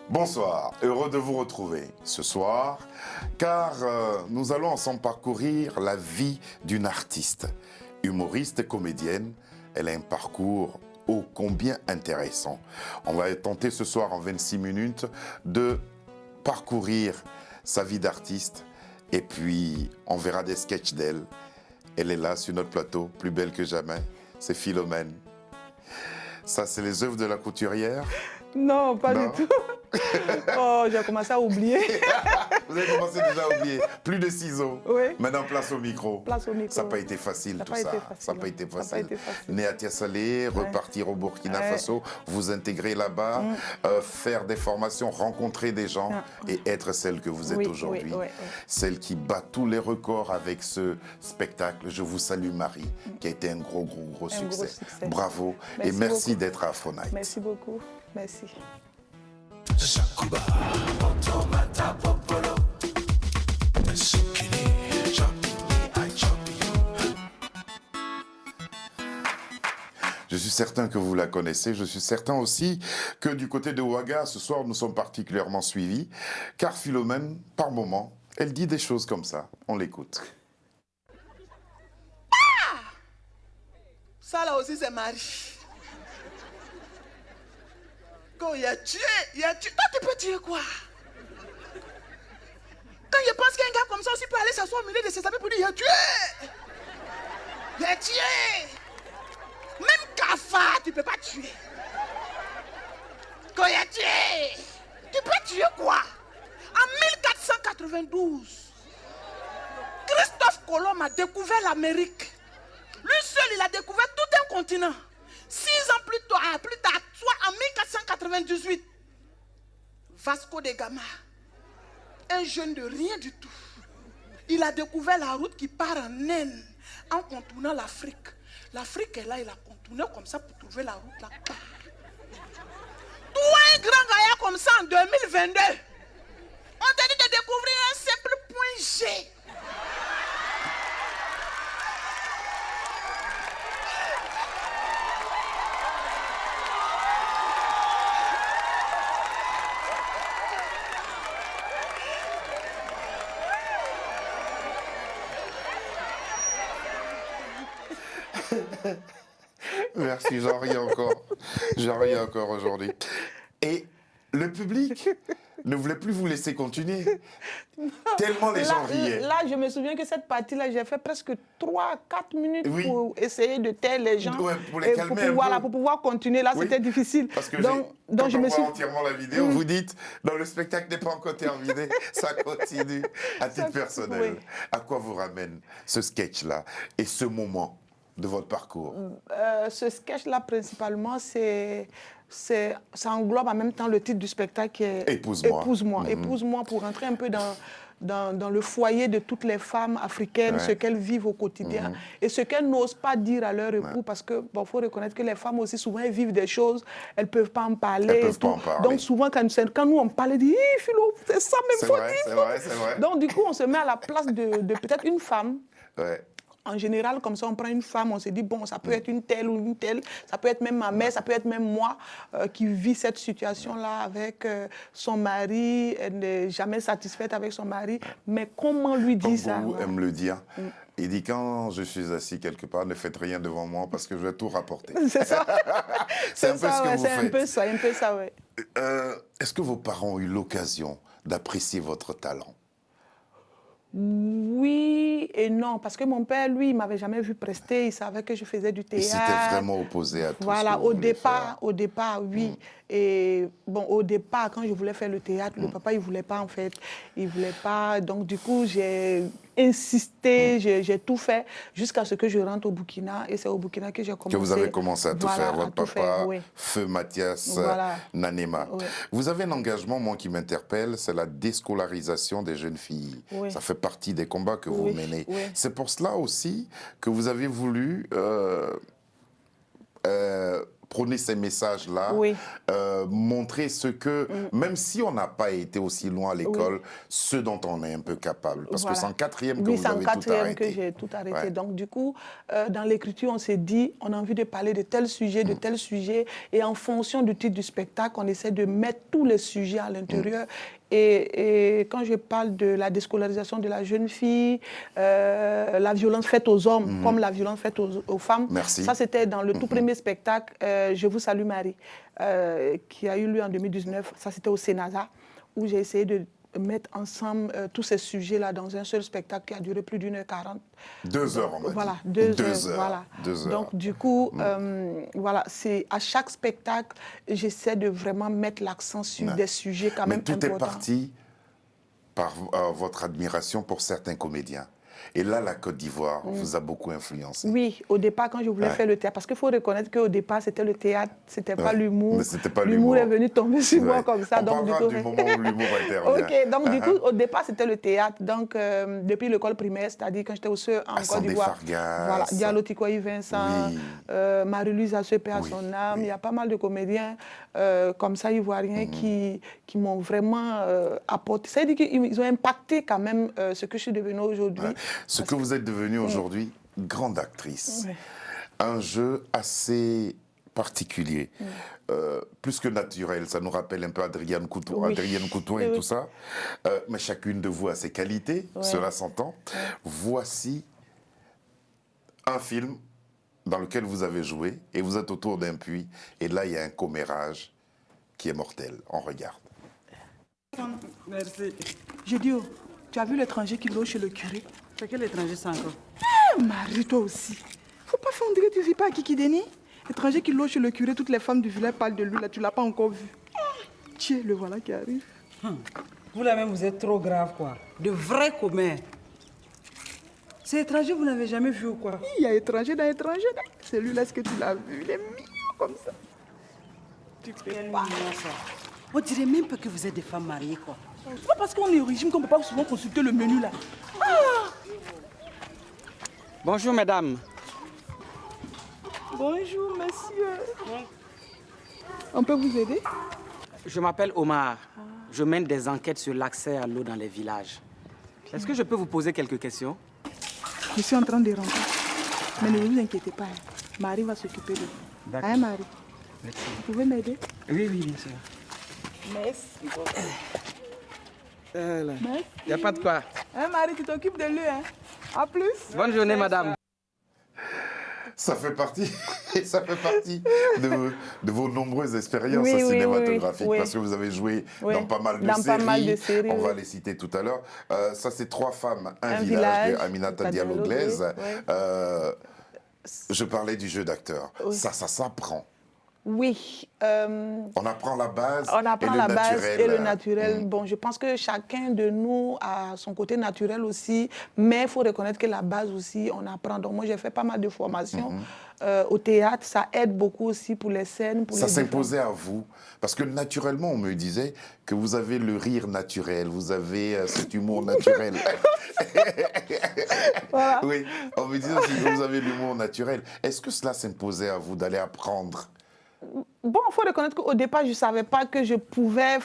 Bonsoir, heureux de vous retrouver ce soir, car nous allons ensemble parcourir la vie d'une artiste, humoriste et comédienne. Elle a un parcours ô combien intéressant. On va tenter ce soir en 26 minutes de parcourir sa vie d'artiste et puis on verra des sketchs d'elle. Elle est là sur notre plateau, plus belle que jamais, c'est Philomène. Ça, c'est les œuvres de la couturière? Non, pas du tout. Oh, j'ai commencé à oublier. Vous avez commencé déjà à oublier. Plus de ciseaux. Oui. Maintenant, place au micro. Place au micro. Ça n'a pas été facile, tout ça. Ça n'a pas été facile. Né à Tiasalé, repartir au Burkina Faso, vous intégrer là-bas, faire des formations, rencontrer des gens et être celle que vous êtes aujourd'hui. Celle qui bat tous les records avec ce spectacle. Je vous salue, Marie, qui a été un gros succès. Bravo et merci d'être à Afro-Night. Merci beaucoup. Merci. Je suis certain que vous la connaissez. Je suis certain aussi que du côté de Ouaga, ce soir, nous sommes particulièrement suivis. Car Philomène, par moments, elle dit des choses comme ça. On l'écoute. Ah! Ça là aussi, c'est Marie. Quand il a tué, Toi, tu peux tuer quoi? Quand je pense qu'un gars comme ça aussi peut aller s'asseoir au milieu de ses amis pour dire il a tué. Il a tué. Même cafard, tu peux pas tuer. Quand il a tué, tu peux tuer quoi? En 1492, Christophe Colomb a découvert l'Amérique. Lui seul, il a découvert tout un continent. 6 ans plus tard, soit en 1498, Vasco de Gama, un jeune de rien du tout, il a découvert la route qui part en Inde en contournant l'Afrique. L'Afrique est là, il a contourné comme ça pour trouver la route là-bas. Toi, un grand gaillard comme ça en 2022, on t'a dit de découvrir un simple point G. Merci, j'en ris encore. J'en ris encore aujourd'hui. Et le public ne voulait plus vous laisser continuer. Tellement les gens riaient. Là, je me souviens que cette partie-là, j'ai fait presque 3-4 minutes pour essayer de taire les gens. Pour les calmer pour pouvoir continuer. Là, c'était difficile. Parce que donc je me suis entièrement la vidéo, vous dites, non, le spectacle n'est pas encore terminé, ça continue. À titre personnel, à quoi vous ramène ce sketch-là et ce moment de votre parcours? Ce sketch-là, principalement, ça englobe en même temps le titre du spectacle qui est Épouse-moi. Épouse-moi. Épouse-moi pour rentrer un peu dans le foyer de toutes les femmes africaines, ce qu'elles vivent au quotidien et ce qu'elles n'osent pas dire à leur époux parce que faut reconnaître que les femmes aussi, souvent, elles vivent des choses, elles ne peuvent pas en parler. Elles peuvent pas en parler. Donc, souvent, quand nous, on parle, on dit « Philo, c'est ça, mais faut dire. » C'est vrai. Donc, du coup, on se met à la place de peut-être une femme. En général, comme ça, on prend une femme, on se dit, bon, ça peut être une telle ou une telle, ça peut être même ma mère, ça peut être même moi qui vis cette situation-là avec son mari, elle n'est jamais satisfaite avec son mari, mais comment lui dire ça? Aime le dire. Il dit, quand je suis assis quelque part, ne faites rien devant moi parce que je vais tout rapporter. C'est ça. C'est un peu ce que vous faites. C'est un peu ça, oui. Est-ce que vos parents ont eu l'occasion d'apprécier votre talent? Oui et non, parce que mon père, lui, il ne m'avait jamais vu prester, il savait que je faisais du théâtre. Il s'était vraiment opposé à tout voilà, ce que vous voulez faire. Au départ, oui. Et bon, au départ, quand je voulais faire le théâtre, le papa, il ne voulait pas, en fait. Il ne voulait pas. Donc, du coup, j'ai insisté, j'ai tout fait jusqu'à ce que je rentre au Burkina. Et c'est au Burkina que j'ai commencé. Que vous avez commencé à tout faire, votre papa, Feu Mathias Nanema. Vous avez un engagement, moi, qui m'interpelle, c'est la déscolarisation des jeunes filles. Ça fait partie des combats que vous menez. C'est pour cela aussi que vous avez voulu prôner ces messages-là, montrer ce que, même si on n'a pas été aussi loin à l'école, ce dont on est un peu capable. Parce que c'est en quatrième que vous avez tout arrêté. Oui, c'est en quatrième que j'ai tout arrêté. Donc du coup, dans l'écriture, on s'est dit, on a envie de parler de tel sujet, de tel sujet, et en fonction du titre du spectacle, on essaie de mettre tous les sujets à l'intérieur. Et quand je parle de la déscolarisation de la jeune fille, la violence faite aux hommes, comme la violence faite aux femmes, ça c'était dans le tout premier spectacle, Je vous salue Marie, qui a eu lieu en 2019, ça c'était au Sénasa, où j'ai essayé de mettre ensemble tous ces sujets-là dans un seul spectacle qui a duré plus d'1h40. 2 heures, on m'a dit. Voilà, 2 heures. Voilà. 2 heures. Donc, du coup, voilà, à chaque spectacle, j'essaie de vraiment mettre l'accent sur des sujets quand même importants. Mais tout est parti par votre admiration pour certains comédiens. Et là, la Côte d'Ivoire vous a beaucoup influencé. Oui, au départ, quand je voulais faire le théâtre, parce qu'il faut reconnaître qu'au départ, c'était le théâtre, c'était pas l'humour. L'humour est venu tomber sur moi comme ça. On parlera du moment où l'humour intervient. Ok, donc du coup, au départ, c'était le théâtre. Donc, depuis l'école primaire, c'est-à-dire quand j'étais au CE en Côte d'Ivoire. Voilà, Diallo Tikoyi Vincent, Marie-Louise Assoué, paix à son âme. Il y a pas mal de comédiens comme ça, ivoiriens, qui m'ont vraiment apporté. C'est-à-dire qu'ils ont impacté quand même ce que je suis devenue aujourd'hui. Ce que vous êtes devenue aujourd'hui, grande actrice. Un jeu assez particulier, plus que naturel. Ça nous rappelle un peu Adrienne Couton et tout ça. Mais chacune de vous a ses qualités, cela s'entend. Voici un film dans lequel vous avez joué et vous êtes autour d'un puits. Et là, il y a un commérage qui est mortel. On regarde. Merci. J'ai dit, tu as vu l'étranger qui loge chez le curé? C'est quel étranger ça encore? Marie, toi aussi. Faut pas faire, on dirait que tu ne vis pas à Kikideni. L'étranger qui loge chez le curé, toutes les femmes du village parlent de lui, là, tu l'as pas encore vu. Tiens, le voilà qui arrive. Vous là même, vous êtes trop grave, quoi. De vrais commères. C'est étranger, vous n'avez jamais vu ou quoi? Il y a étranger dans étranger. Celui-là, est-ce que tu l'as vu? Il est mignon comme ça. Tu fais pas ça. On dirait même pas que vous êtes des femmes mariées, quoi. C'est pas parce qu'on est au régime qu'on ne peut pas souvent consulter le menu, là. Bonjour, mesdames. Bonjour, monsieur. On peut vous aider? Je m'appelle Omar. Je mène des enquêtes sur l'accès à l'eau dans les villages. Est-ce que je peux vous poser quelques questions? Je suis en train de rentrer. Mais ne vous inquiétez pas. Marie va s'occuper de vous. D'accord. Hein, Marie? Merci. Vous pouvez m'aider? Oui, oui, bien sûr. Merci beaucoup. Il n'y a pas de quoi. Hein, Marie, tu t'occupes de lui, hein? À plus. Bonne journée, madame. Ça fait partie de vos nombreuses expériences cinématographiques, parce que vous avez joué dans pas mal de séries. On va les citer tout à l'heure. Ça, c'est 3 femmes, un village de Aminata Diallo-Glaise. Je parlais du jeu d'acteur. Ça s'apprend. Oui. On apprend la base, et le naturel. Bon, je pense que chacun de nous a son côté naturel aussi, mais il faut reconnaître que la base aussi, on apprend. Donc moi, j'ai fait pas mal de formations au théâtre. Ça aide beaucoup aussi pour les scènes. Ça s'imposait à vous, parce que naturellement, on me disait que vous avez le rire naturel, vous avez cet humour naturel. Voilà. Oui, on me disait aussi que vous avez l'humour naturel. Est-ce que cela s'imposait à vous d'aller apprendre? Bon, il faut reconnaître qu'au départ, je ne savais pas que je pouvais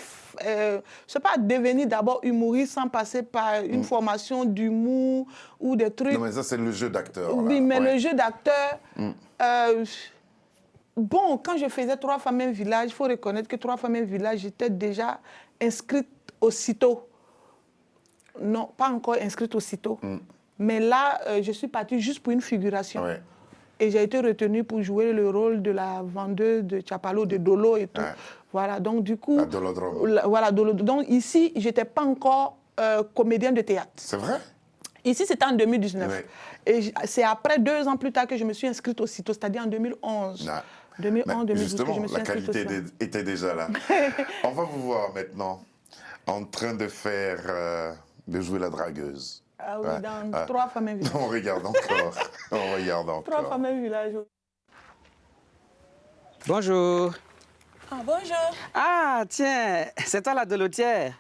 devenir d'abord humoriste sans passer par une formation d'humour ou des trucs. Non, mais ça, c'est le jeu d'acteur. Oui, mais le jeu d'acteur... bon, quand je faisais 3 femmes un village, il faut reconnaître que 3 femmes un village, j'étais déjà inscrite aussitôt. Non, pas encore inscrite aussitôt. Mais là, je suis partie juste pour une figuration. Ouais. Et j'ai été retenue pour jouer le rôle de la vendeuse de Tchapalo, de Dolo et tout. Voilà, donc du coup... Voilà, donc ici, je n'étais pas encore comédienne de théâtre. C'est vrai? Ici, c'était en 2019. Ouais. Et c'est après 2 ans plus tard que je me suis inscrite aussitôt, c'est-à-dire en 2011. 2011, 2012, justement, que je me suis la qualité était déjà là. On va vous voir maintenant en train de jouer la dragueuse. Ah oui, dans 3 femmes un village. On regarde encore. On regarde encore. 3 femmes un village. Bonjour. Ah, bonjour. Ah, tiens, c'est toi la Dolotière.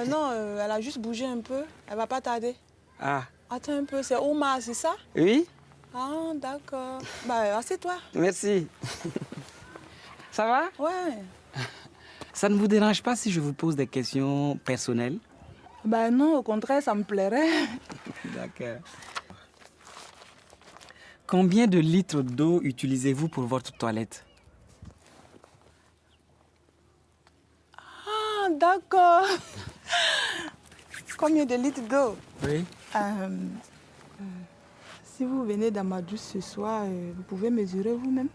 Non, elle a juste bougé un peu. Elle va pas tarder. Ah. Attends un peu, c'est Omar, c'est ça? Oui. Ah, d'accord. Bah, assieds-toi. Merci. Ça va? Ouais. Ça ne vous dérange pas si je vous pose des questions personnelles? Ben non, au contraire, ça me plairait. D'accord. Combien de litres d'eau utilisez-vous pour votre toilette? Ah, d'accord. Combien de litres d'eau? Oui. Si vous venez dans ma douche ce soir, vous pouvez mesurer vous-même.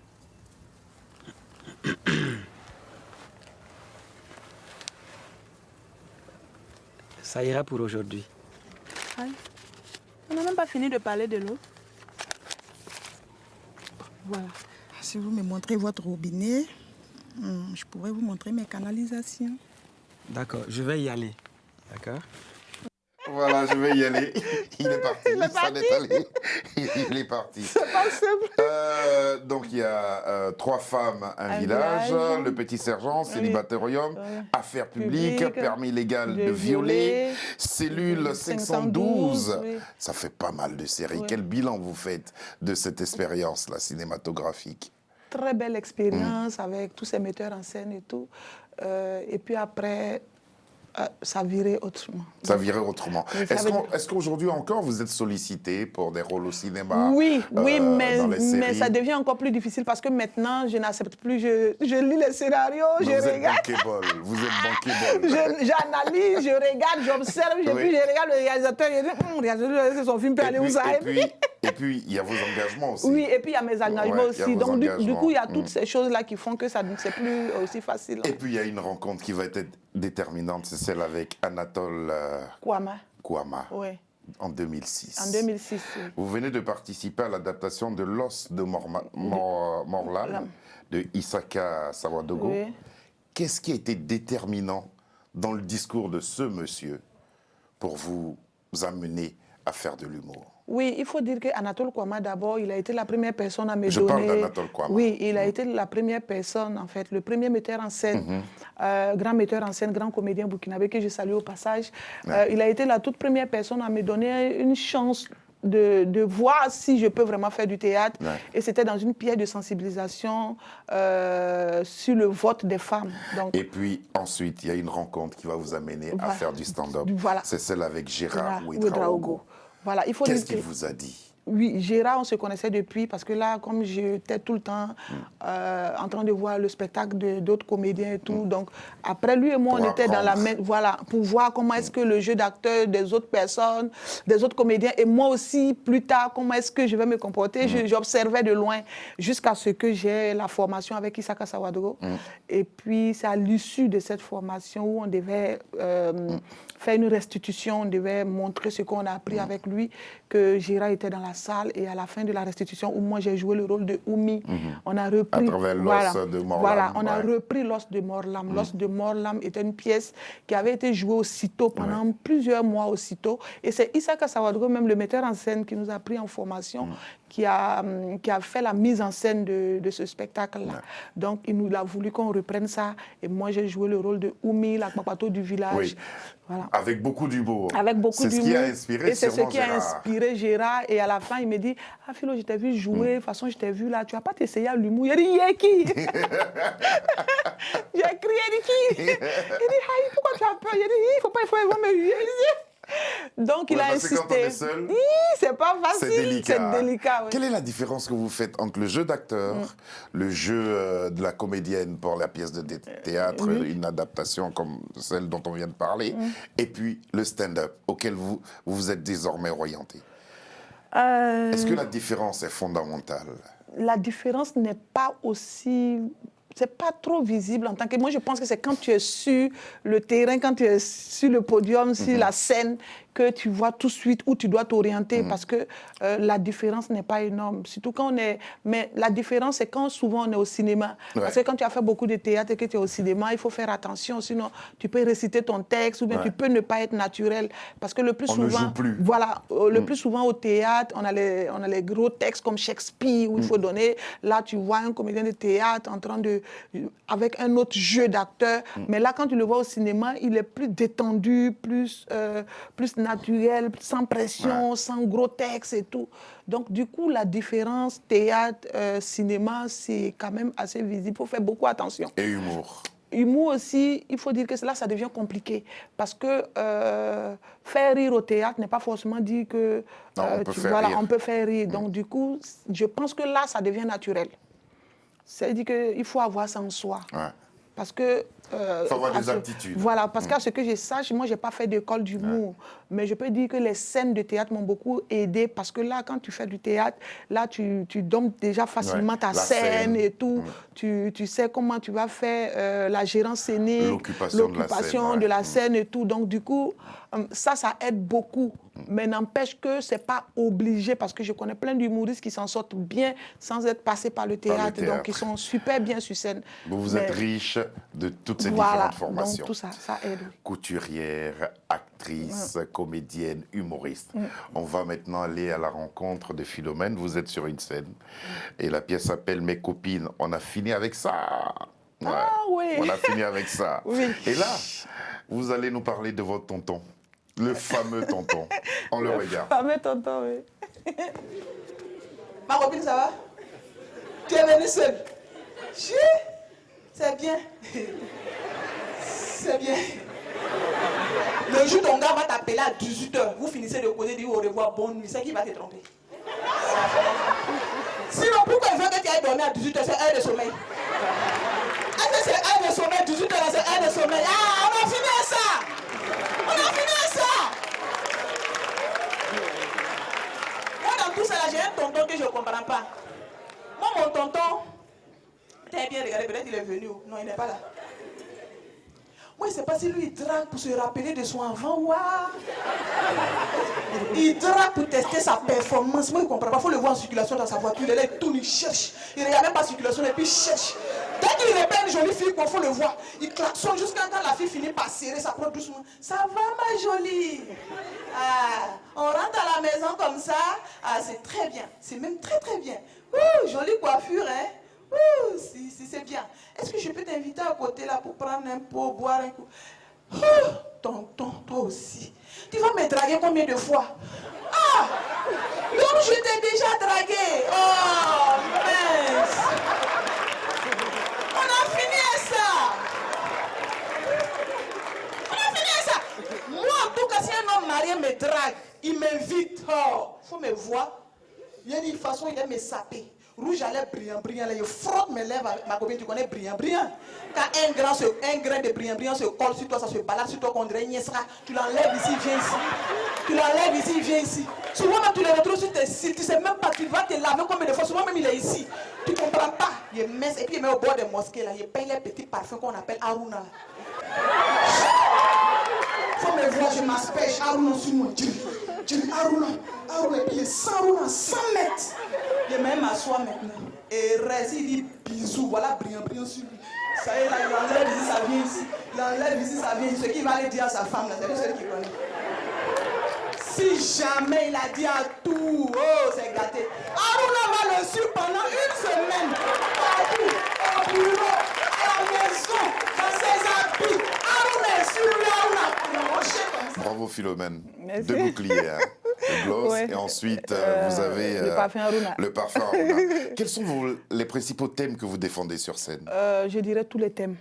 Ça ira pour aujourd'hui. Aïe. On n'a même pas fini de parler de l'eau. Voilà. Si vous me montrez votre robinet, je pourrais vous montrer mes canalisations. D'accord, je vais y aller. D'accord? Voilà, je vais y aller. Il est parti. Il est parti. Il est parti. C'est pas simple. Donc, il y a 3 femmes, un village, le petit sergent, célibataire-homme, affaires publiques, permis légal de violer, cellule 512. Oui. Ça fait pas mal de séries. Oui. Quel bilan vous faites de cette expérience-là cinématographique? Très belle expérience avec tous ces metteurs en scène et tout. Et puis après, ça virait autrement. Ça virait autrement. Oui, ça Est-ce qu'aujourd'hui encore, vous êtes sollicité pour des rôles au cinéma? Oui, mais dans les séries? ça devient encore plus difficile parce que maintenant, je n'accepte plus. Je lis les scénarios, je regarde. Vous êtes bankable. J'analyse, je regarde, j'observe, puis je regarde le réalisateur, je dis, réalisateur, son film peut aller où ça? Et puis, il y a vos engagements aussi. Oui, et puis il y a mes engagements Ouais, aussi. Donc, du coup, il y a toutes ces choses-là qui font que ça c'est plus aussi facile. Et puis, il y a une rencontre qui va être déterminante, c'est celle avec Anatole Kouama Oui. en 2006. En 2006, oui. Vous venez de participer à l'adaptation de L'os de Morlam de Isaka Sawadogo. Oui. Qu'est-ce qui a été déterminant dans le discours de ce monsieur pour vous amener à faire de l'humour? Oui, il faut dire qu'Anatole Kouama, d'abord, il a été la première personne à me donner... Je parle d'Anatole Kouama. Oui, il a été la première personne, en fait, le premier metteur en scène, grand metteur en scène, grand comédien burkinabé, que je salue au passage. Il a été la toute première personne à me donner une chance de voir si je peux vraiment faire du théâtre. Et c'était dans une pièce de sensibilisation sur le vote des femmes. Donc, et puis ensuite, il y a une rencontre qui va vous amener à faire du stand-up. Voilà. C'est celle avec Gérard Ouedraogo. Voilà, il faut Qu'est-ce qu'il vous a dit? Oui, Gérard, on se connaissait depuis parce que là, comme j'étais tout le temps en train de voir le spectacle d'autres comédiens et tout, donc après lui et moi, on était dans la même... Voilà, pour voir comment est-ce que le jeu d'acteur des autres personnes, des autres comédiens, et moi aussi, plus tard, comment est-ce que je vais me comporter, j'observais de loin jusqu'à ce que j'ai la formation avec Isaka Sawadogo. Et puis, c'est à l'issue de cette formation où on devait faire une restitution, on devait montrer ce qu'on a appris avec lui, que Gérard était dans la salle et à la fin de la restitution où moi j'ai joué le rôle de Oumi, on a repris... À travers l'os de Morlam. Voilà, on a repris l'os de Morlam. L'os de Morlam était une pièce qui avait été jouée aussitôt pendant plusieurs mois aussitôt. Et c'est Isaka Sawadogo, même le metteur en scène, qui nous a pris en formation, qui a fait la mise en scène de ce spectacle-là. Donc, il nous a voulu qu'on reprenne ça. Et moi, j'ai joué le rôle de Oumi, la papato du village. Oui. Voilà. Avec beaucoup d'humour. Avec beaucoup d'humour. C'est ce qui a inspiré et c'est ce qui a Gérard. inspiré Gérard. Et à la fin, il me dit, ah Philo, je t'ai vu jouer, de toute façon, je t'ai vu là, tu vas pas t'essayer à l'humour. Il a dit, Yeki. J'ai crié, il dit, qui? Il dit, Aïe, pourquoi tu as peur? Il a dit, il faut pas me huer. Donc, il a insisté. Quand on est seul, c'est pas facile. C'est délicat. Oui. Quelle est la différence que vous faites entre le jeu d'acteur, le jeu de la comédienne pour la pièce de théâtre, une adaptation comme celle dont on vient de parler, et puis le stand-up auquel vous vous êtes désormais orienté? Est-ce que la différence est fondamentale? La différence n'est pas aussi... C'est pas trop visible en tant que... Moi, je pense que c'est quand tu es sur le terrain, quand tu es sur le podium, sur la scène, que tu vois tout de suite où tu dois t'orienter parce que la différence n'est pas énorme. Surtout quand on est... Mais la différence, c'est quand souvent on est au cinéma. Parce que quand tu as fait beaucoup de théâtre et que tu es au cinéma, il faut faire attention. Sinon, tu peux réciter ton texte ou bien tu peux ne pas être naturel. Parce que le plus souvent... On ne joue plus. Voilà. Le plus souvent au théâtre, on a les gros textes comme Shakespeare où il faut donner... Là, tu vois un comédien de théâtre en train de... avec un autre jeu d'acteur. Mais là, quand tu le vois au cinéma, il est plus détendu, plus naturel, sans pression, sans gros texte et tout. Donc, du coup, la différence théâtre, cinéma, c'est quand même assez visible. Il faut faire beaucoup attention. Et humour. Humour aussi, il faut dire que là, ça devient compliqué. Parce que faire rire au théâtre n'est pas forcément dire que on peut faire rire. Donc, du coup, je pense que là, ça devient naturel. C'est-à-dire qu'il faut avoir ça en soi. Ouais. Parce que... il faut avoir des aptitudes. Voilà, parce qu'à ce que je sache, moi, je n'ai pas fait d'école d'humour. Ouais. Mais je peux dire que les scènes de théâtre m'ont beaucoup aidé. Parce que là, quand tu fais du théâtre, là, tu dompes déjà facilement ta scène et tout. Tu sais comment tu vas faire la gérance scénique, l'occupation de la scène et tout. Donc, du coup, ça aide beaucoup. Mais n'empêche que ce n'est pas obligé. Parce que je connais plein d'humoristes qui s'en sortent bien sans être passés par le théâtre. Donc, ils sont super bien sur scène. Vous êtes riche de toutes ces différentes formations. Donc tout ça aide. Couturière, actrice, comédienne, humoriste. On va maintenant aller à la rencontre de Philomène. Vous êtes sur une scène et la pièce s'appelle Mes copines. On a fini avec ça. Ouais. Ah oui. On a fini avec ça. Oui. Et là, vous allez nous parler de votre tonton. Le fameux tonton. On le regarde. Le fameux tonton, oui. Ma copine, ça va? Tu es venue seule? C'est bien. C'est bien. Le jour ton gars va t'appeler à 18h, vous finissez de causer, dire au revoir, bonne nuit, c'est qui va te tromper? Sinon, pourquoi il veut que tu ailles dormir à 18h, c'est heure de sommeil? Est-ce que c'est heure de sommeil, 18h, c'est heure de sommeil? Ah, on a fini à ça! On a fini à ça! Moi, dans tout ça, j'ai un tonton que je ne comprends pas. Moi, mon tonton, t'as bien regardé, peut-être il est venu. Non, il n'est pas là. Moi, je ne sais pas si lui, il drague pour se rappeler de son avant. Waouh! Il drague pour tester sa performance. Moi, je ne comprends pas. Il faut le voir en circulation dans sa voiture. Il est là, il tourne, il cherche. Il ne regarde même pas la circulation et puis il cherche. Dès qu'il repère une jolie fille, il faut le voir. Il klaxonne jusqu'à quand la fille finit par serrer sa proie doucement. Ça va, ma jolie? Ah, on rentre à la maison comme ça. Ah, c'est très bien. C'est même très, très bien. Ouh, jolie coiffure, hein? Ouh, si, c'est bien. Est-ce que je peux t'inviter à côté là pour prendre un pot, boire un coup? Oh, tonton, toi aussi. Tu vas me draguer combien de fois? Ah! Donc je t'ai déjà dragué. Oh, mince! On a fini à ça! On a fini à ça! Moi, en tout cas, si un homme marié me drague, il m'invite. Oh, faut me voir. Il y a une façon, il aime me saper. Rouge à lèvres brillant, là, il frotte mes lèvres avec ma copine, tu connais brillant. Quand un grain de brillant se colle sur toi, ça se balade sur toi qu'on dirait Niesra. Tu l'enlèves ici, viens ici. Tu l'enlèves ici, viens ici. Souvent même tu le retrouves sur tes cils, tu sais même pas, tu vas te laver combien de fois, souvent même il est ici. Tu comprends pas. Il est mince et puis il met au bord des mosquées là, il peint les petits parfums qu'on appelle Aruna. Faut me voir, je m'aspèche Aruna sur mon Dieu. Aruna, et puis il est 100 Aruna, 100 mètres. Il est même à soi maintenant. Et reste, il dit bisous, voilà, brillant sur lui. Ça y est, là, il enlève ici, ça vient ici. Il enlève ici, ça vient ici. Ce qu'il va aller dire à sa femme, là, c'est celui qui connaît. Si jamais il a dit à tout, oh, c'est gâté. Aruna va le suivre pendant une semaine. Partout, au bureau, à la maison, dans ses habits. Aruna est sur lui, Aruna. Bravo Philomène. Merci. Deux boucliers, hein. Le gloss, ouais. Et ensuite vous avez le parfum Aruna. Le parfum Aruna. Quels sont les principaux thèmes que vous défendez sur scène? Je dirais tous les thèmes.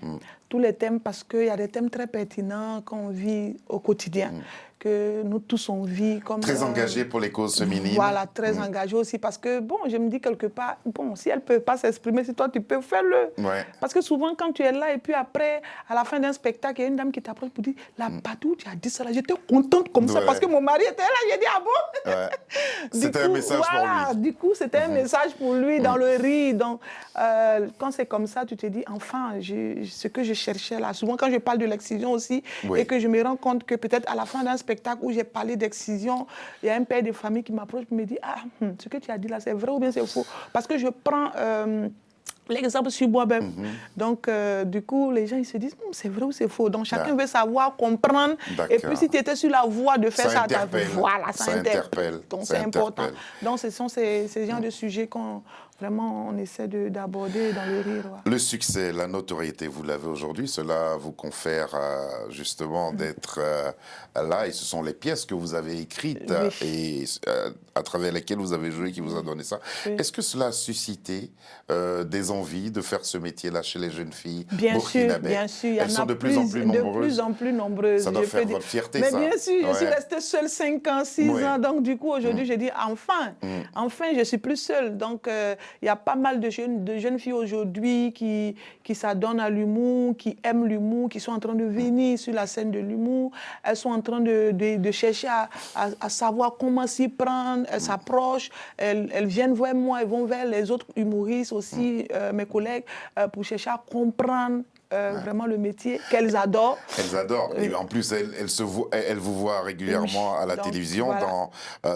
Tous les thèmes, parce qu'il y a des thèmes très pertinents qu'on vit au quotidien. Que nous tous on vit comme... Très engagés pour les causes féminines. Voilà, très engagés aussi, parce que, bon, je me dis quelque part, bon, si elle ne peut pas s'exprimer, si toi tu peux, fais-le. Ouais. Parce que souvent, quand tu es là, et puis après, à la fin d'un spectacle, il y a une dame qui t'approche pour dire, la Badou, tu as dit ça là, j'étais contente comme ça, parce que mon mari était là, j'ai dit, ah bon? Ouais. C'était un message pour lui. Du coup, c'était un message pour lui, dans le rire. Donc, quand c'est comme ça, tu te dis, enfin, ce que je cherchais là, souvent quand je parle de l'excision aussi, et que je me rends compte que peut-être à la fin d'un spectacle où j'ai parlé d'excision, il y a un père de famille qui m'approche et me dit, ah, ce que tu as dit là, c'est vrai ou bien c'est faux? Parce que je prends l'exemple sur moi-même. Donc, du coup, les gens, ils se disent, c'est vrai ou c'est faux? Donc, chacun veut savoir, comprendre. Et puis, si tu étais sur la voie de faire ça, voilà, ça interpelle. Donc, c'est important. Donc, ce sont ces genres de sujets qu'on vraiment, on essaie d'aborder dans le rire. Ouais. Le succès, la notoriété, vous l'avez aujourd'hui, cela vous confère justement d'être là, et ce sont les pièces que vous avez écrites et à travers lesquelles vous avez joué qui vous a donné ça. Oui. Est-ce que cela a suscité des envies de faire ce métier-là chez les jeunes filles burkinabè? Bien sûr, il y en a Elles sont de plus en plus nombreuses. De plus en plus nombreuses. Ça doit faire votre fierté, mais ça. Bien sûr, je suis restée seule 5 ans, 6 ans, donc du coup, aujourd'hui, je dis enfin, je suis plus seule. Donc, il y a pas mal de jeunes filles aujourd'hui qui s'adonnent à l'humour, qui aiment l'humour, qui sont en train de venir sur la scène de l'humour. Elles sont en train de chercher à savoir comment s'y prendre. Elles s'approchent, elles viennent vers moi, elles vont vers les autres humoristes aussi, mes collègues, pour chercher à comprendre vraiment le métier qu'elles adorent. Elles adorent. Et en plus, elles vous voient régulièrement à la télévision,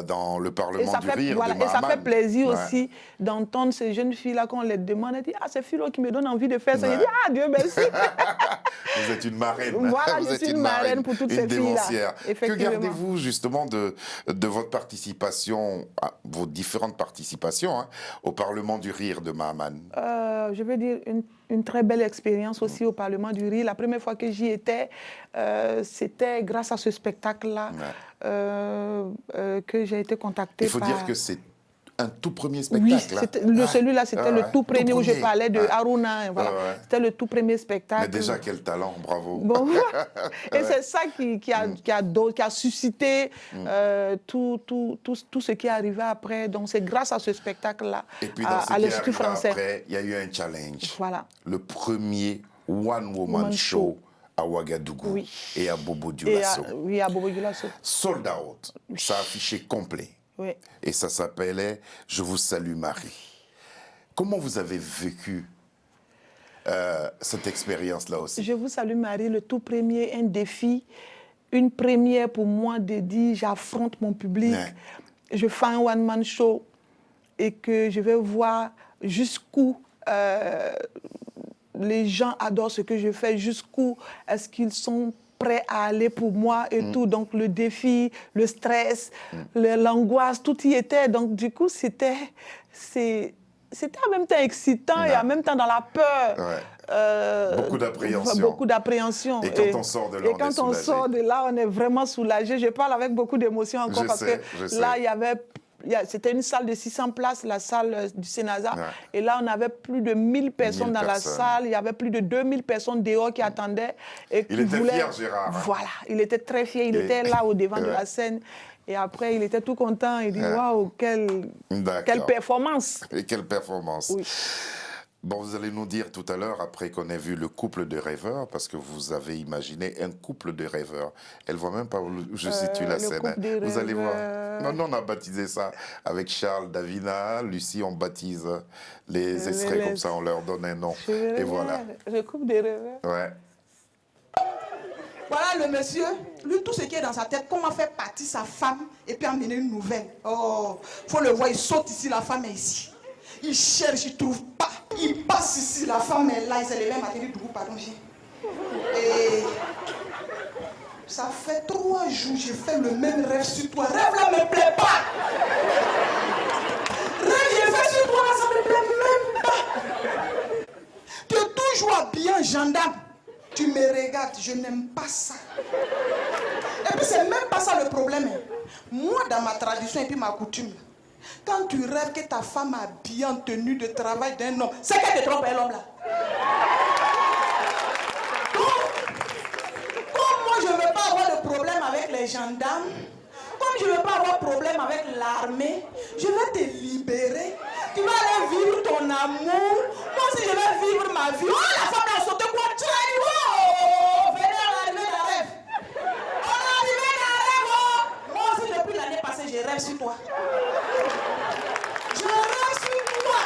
dans le Parlement du Rire de Mahaman. Et ça fait plaisir aussi d'entendre ces jeunes filles-là, quand on les demande, elles disent « Ah, c'est Philo qui me donne envie de faire ça. » Je dis « Ah, Dieu merci. » Vous êtes une marraine. Voilà, je suis une marraine pour toutes ces filles-là. Que gardez-vous justement de votre participation, vos différentes participations au Parlement du Rire de Mahaman? Je veux dire une très belle expérience aussi au Parlement du Rire. La première fois que j'y étais, c'était grâce à ce spectacle-là que j'ai été contactée. Il faut dire que c'est un tout premier spectacle. Oui, celui-là, c'était le tout premier où je parlais de Haruna. Voilà. C'était le tout premier spectacle. Mais déjà, quel talent, bravo. Bon. Et c'est ça qui a suscité tout ce qui est arrivé après. Donc, c'est grâce à ce spectacle-là, à l'Institut français. Après, il y a eu un challenge. Voilà. Le premier one-woman show à Ouagadougou et à Bobo Dioulasso. Oui, à Bobo Dioulasso. Sold out. Ça a affiché complet. Oui. Et ça s'appelait « Je vous salue Marie ». Comment vous avez vécu cette expérience-là aussi? Je vous salue Marie, le tout premier, un défi, une première pour moi de dire j'affronte mon public, je fais un one-man show et que je vais voir jusqu'où les gens adorent ce que je fais, jusqu'où est-ce qu'ils sont prêt à aller pour moi et tout. Donc, le défi, le stress, l'angoisse, tout y était. Donc, du coup, c'était en même temps excitant et en même temps dans la peur. Beaucoup d'appréhension. Beaucoup d'appréhension. Et quand on sort de là, on sort de là, on est vraiment soulagé. Je parle avec beaucoup d'émotion encore là, il y avait... C'était une salle de 600 places, la salle du Sénasa. Et là, on avait plus de 1000 personnes dans la salle. Il y avait plus de 2000 personnes dehors qui attendaient. Et il était fier, Gérard. Voilà, il était très fier. Il était là au devant de la scène. Et après, il était tout content. Il dit, waouh, quelle performance. Et quelle performance. Oui. Bon, vous allez nous dire tout à l'heure, après qu'on ait vu le couple de rêveurs, parce que vous avez imaginé un couple de rêveurs. Elle ne voit même pas où je situe la scène. Vous allez voir. Non, on a baptisé ça avec Charles, Davina, Lucie, on baptise les extraits comme ça, on leur donne un nom. Et voilà. Le couple des rêveurs. Ouais. Voilà le monsieur, lui, tout ce qui est dans sa tête, comment faire partir sa femme et puis amener une nouvelle. Oh, faut le voir, il saute ici, la femme est ici. Il cherche, il ne trouve pas. Il passe ici, la femme est là, il s'est levé à matin, pardon, viens. Et ça fait 3 jours, j'ai fait le même rêve sur toi. Rêve là ne me plaît pas. Rêve, j'ai fait sur toi, ça ne me plaît même pas. Tu es toujours habillé en gendarme. Tu me regardes, je n'aime pas ça. Et puis c'est même pas ça le problème. Moi, dans ma tradition et puis ma coutume, quand tu rêves que ta femme est habillée en tenue de travail d'un homme, c'est qu'elle te trompe, l'homme là. Comme moi, je ne veux pas avoir de problème avec les gendarmes, comme je ne veux pas avoir de problème avec l'armée, je vais te libérer. Tu vas aller vivre ton amour. Moi aussi, je vais vivre ma vie. Oh, la femme a sauté quoi? Oh, venez à l'arrivée d'un rêve. On est arrivé d'un rêve. Oh. Moi aussi, depuis l'année passée, je rêve sur toi. Je rêve sur toi.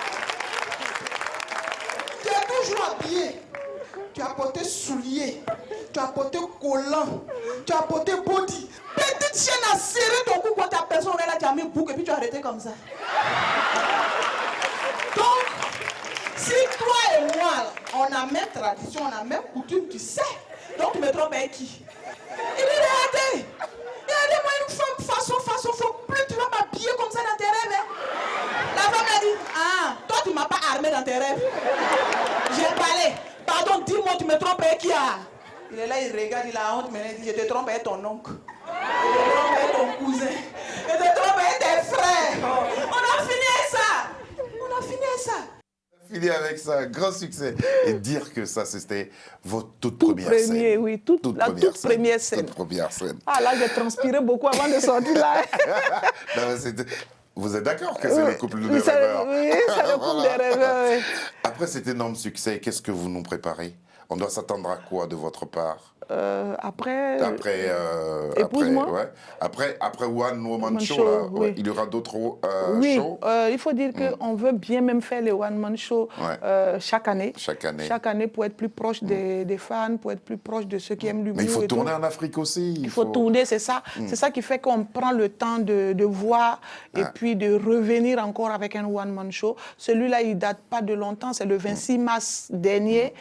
Tu es toujours habillé. Tu as porté souliers. Tu as porté collant. Tu as porté body. Petite chienne a serré ton cou quand ta personne est là, tu as mis bouc et puis tu as arrêté comme ça. Donc, si toi et moi, on a même tradition, on a même coutume, tu sais. Donc tu me trompes avec qui? Il dit, regardez, moi une femme façon, faut plus tu vas m'habiller comme ça dans tes rêves. Hein? La femme a dit, ah, toi tu qui a? Il est là, il regarde, il a honte, mais il dit, je te trompe avec ton oncle. Je te trompe avec ton cousin. Je te trompe avec tes frères. On a fini avec ça. On a fini avec ça. Fini avec ça, grand succès. Et dire que ça, c'était votre toute Tout première scène. Oui, la toute première scène. Toute première scène. Ah là, j'ai transpiré beaucoup avant de sortir là. Non, mais vous êtes d'accord que c'est le couple des rêveurs? Oui, c'est le couple des rêveurs, oui. Après cet énorme succès, qu'est-ce que vous nous préparez? On doit s'attendre à quoi de votre part? Après Épouse-moi. Ouais. Après One Woman Show, là, oui. ouais, il y aura d'autres oui, shows. Il faut dire qu'on veut bien même faire les One Man Show chaque année. Chaque année. Chaque année pour être plus proche des fans, pour être plus proche de ceux qui aiment l'humour. Mais il faut tourner en Afrique aussi. Il faut tourner, c'est ça. C'est ça qui fait qu'on prend le temps de voir et puis de revenir encore avec un One Man Show. Celui-là, il date pas de longtemps, c'est le 26 mars dernier.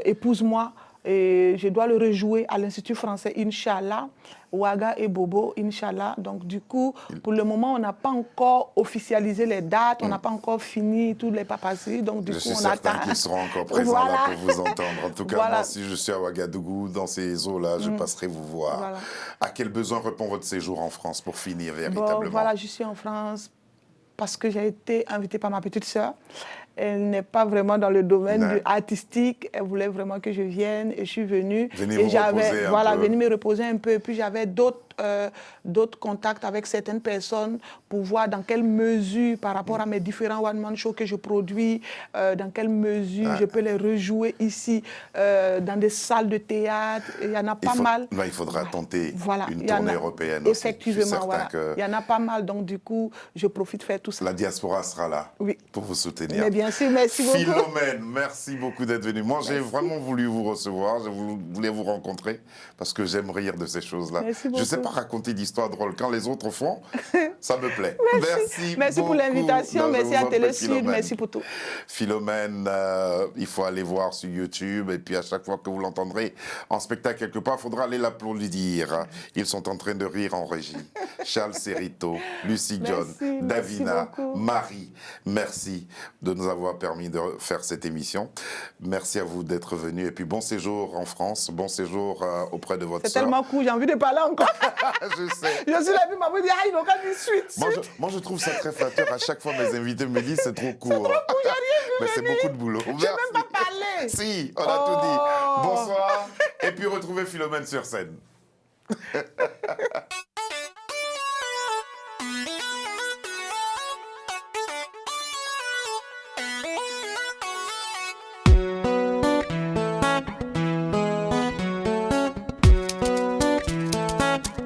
Épouse-moi. Et je dois le rejouer à l'Institut français, Inch'Allah, Ouaga et Bobo, Inch'Allah. Donc, du coup, pour le moment, on n'a pas encore officialisé les dates, on n'a pas encore fini tous les paparazzi. Donc, du coup, on attend. Je suis certain qu'ils seront encore présents là pour vous entendre. En tout cas, moi, si je suis à Ouagadougou, dans ces eaux-là, je passerai vous voir. Voilà. À quel besoin répond votre séjour en France pour finir véritablement? Bon, voilà, je suis en France parce que j'ai été invitée par ma petite sœur. Elle n'est pas vraiment dans le domaine artistique. Elle voulait vraiment que je vienne et je suis venue. Venez vous reposer un peu. Venir me reposer un peu. Et puis j'avais d'autres contacts avec certaines personnes pour voir dans quelle mesure, par rapport à mes différents one-man shows que je produis, dans quelle mesure je peux les rejouer ici, dans des salles de théâtre. Il y en a pas mal. Là, il faudra tenter une il tournée européenne aussi. Effectivement, voilà. Il y en a pas mal. Donc, du coup, je profite de faire tout ça. La diaspora sera là pour vous soutenir. Mais bien sûr, merci beaucoup. Philomène, merci beaucoup d'être venue. Moi, j'ai vraiment voulu vous recevoir. Je voulais vous rencontrer parce que j'aime rire de ces choses-là. Je ne sais pas raconter d'histoires drôles. Quand les autres font, ça me plaît. Merci pour l'invitation. Merci à Télé Sud. Merci pour tout. Philomène, il faut aller voir sur YouTube. Et puis, à chaque fois que vous l'entendrez en spectacle quelque part, il faudra aller l'applaudir. Ils sont en train de rire en régie. Charles Serrito, Lucie John, Davina, Marie, merci de nous avoir permis de faire cette émission. Merci à vous d'être venus. Et puis, bon séjour en France, bon séjour auprès de votre sœur. C'est tellement cool, j'ai envie de parler encore. Je sais. Je suis là, puis maman dit, ils n'ont pas dit suite. Moi, je trouve ça très flatteur. À chaque fois, mes invités me disent, c'est trop court. C'est trop court, j'ai rien vu. Mais c'est beaucoup de boulot. Je n'ai même pas parlé. Si, on a tout dit. Bonsoir. Et puis, retrouvez Philomène sur scène.